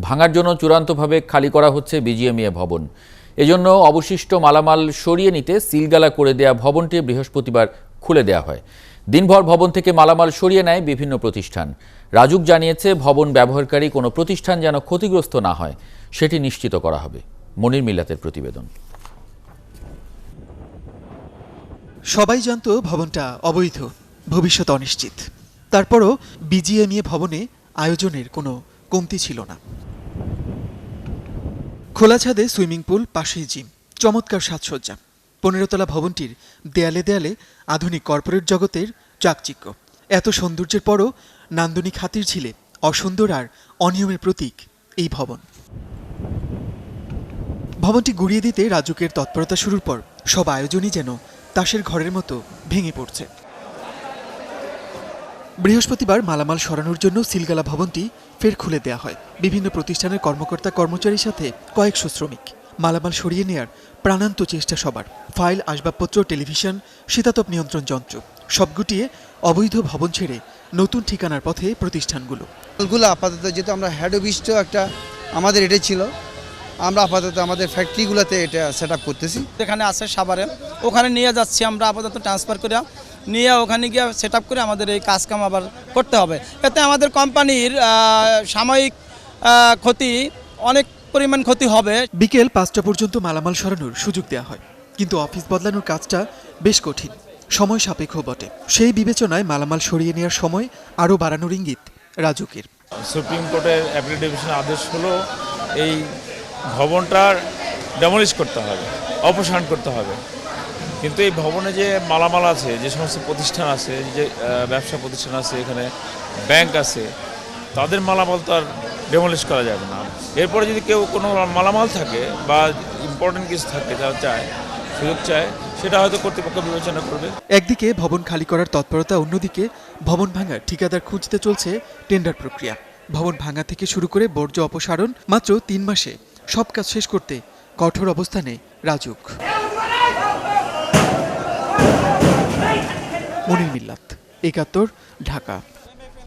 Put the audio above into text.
ভাঙার জন্য চূড়ান্তভাবে খালি করা হচ্ছে বিজিএমইএ ভবন। এজন্য অবশিষ্ট মালামাল সরিয়ে নিতে সিলগালা করে দেয়া ভবনটি বৃহস্পতিবার খুলে দেয়া হয়। দিনভর ভবন থেকে মালামাল সরিয়ে নেয় বিভিন্ন প্রতিষ্ঠান। রাজুক জানিয়েছে, ভবন ব্যবহারকারী কোনো প্রতিষ্ঠান যেন ক্ষতিগ্রস্ত না হয় সেটি নিশ্চিত করা হবে। মনির মিল্লাতের প্রতিবেদন। সবাই জানত ভবনটা অবৈধ, ভবিষ্যৎ অনিশ্চিত। তারপরও বিজিএমইএ ভবনে আয়োজনের কোনো কমতি ছিল না। খোলা ছাদে সুইমিং পুল, পাশেই জিম, চমৎকার সাজসজ্জা। 15 তলা ভবনটির দেয়ালে দেয়ালে আধুনিক কর্পোরেট জগতের চাকচিক্য। এত সৌন্দর্যের পরও নান্দনিক হাতির ঝিলে অসুন্দর আর অনিয়মের প্রতীক এই ভবন। ভবনটি গুড়িয়ে দিতে রাজুকের তৎপরতা শুরুর পর সব আয়োজনই যেন তাসের ঘরের মতো ভেঙে পড়ছে। বৃহস্পতিবার মালামাল সরানোর জন্য সিলগালা ভবনটি ফের খুলে দেয়া হয়। বিভিন্ন প্রতিষ্ঠানের কর্মকর্তা কর্মচারীর সাথে কয়েকশো শ্রমিক। মালামাল সরিয়ে নেয়ার প্রাণান্ত চেষ্টা সবার। ফাইল, আসবাবপত্র, টেলিভিশন, শীতাতপ নিয়ন্ত্রণ যন্ত্র সব গুটিয়ে অবৈধ ভবন ছেড়ে নতুন ঠিকানার পথে প্রতিষ্ঠানগুলো। আপাতত যেহেতু আমরা হেড অফিসটাও একটা আমাদের এটা ছিল, আমরা আপাতত আমাদের ফ্যাক্টরিগুলোতে এটা সেট আপ করতেছি। এখানে আছে সাভারে, ওখানে নিয়ে যাচ্ছি আমরা আপাতত ট্রান্সফার করে, নিয়ে ওখানে গিয়ে সেট আপ করে আমাদের এই কাজকাম আবার করতে হবে। এতে আমাদের কোম্পানির সাময়িক ক্ষতি, অনেক পরিমাণ ক্ষতি হবে। বিকেল 5টা পর্যন্ত মালামাল সরানোর সুযোগ দেওয়া হয়, কিন্তু অফিস বদলানোর কাজটা বেশ কঠিন, সময় সাপেক্ষ বটে। সেই বিবেচনায় মালামাল সরিয়ে নেওয়ার সময় আরও বাড়ানোর ইঙ্গিত রাজুকের। সুপ্রিম কোর্টের অ্যাপিল ডিভিশনের আদেশ হলো এই ভবনটার ডেমলিশ করতে হবে, অপসারণ করতে হবে। কিন্তু এই ভবনে যে মালামাল আছে, যে সমস্ত প্রতিষ্ঠান আছে, যে ব্যবসা প্রতিষ্ঠান আছে, এখানে ব্যাংক আছে, তাদের মালামাল তো আর ডেমলিশ করা যাবে না। এরপরে যদি কেউ কোনো মালামাল থাকে বা ইম্পর্টেন্ট কিছু থাকে, যারা চায়, সুযোগ চায়, সেটা হয়তো কর্তৃপক্ষ বিবেচনা করবে। একদিকে ভবন খালি করার তৎপরতা, অন্যদিকে ভবন ভাঙার ঠিকাদার খুঁজতে চলছে টেন্ডার প্রক্রিয়া। ভবন ভাঙা থেকে শুরু করে বর্জ্য অপসারণ, মাত্র 3 মাসে সব কাজ শেষ করতে কঠোর অবস্থানে রাজুক। মনির মিল্লাত, 71, ঢাকা।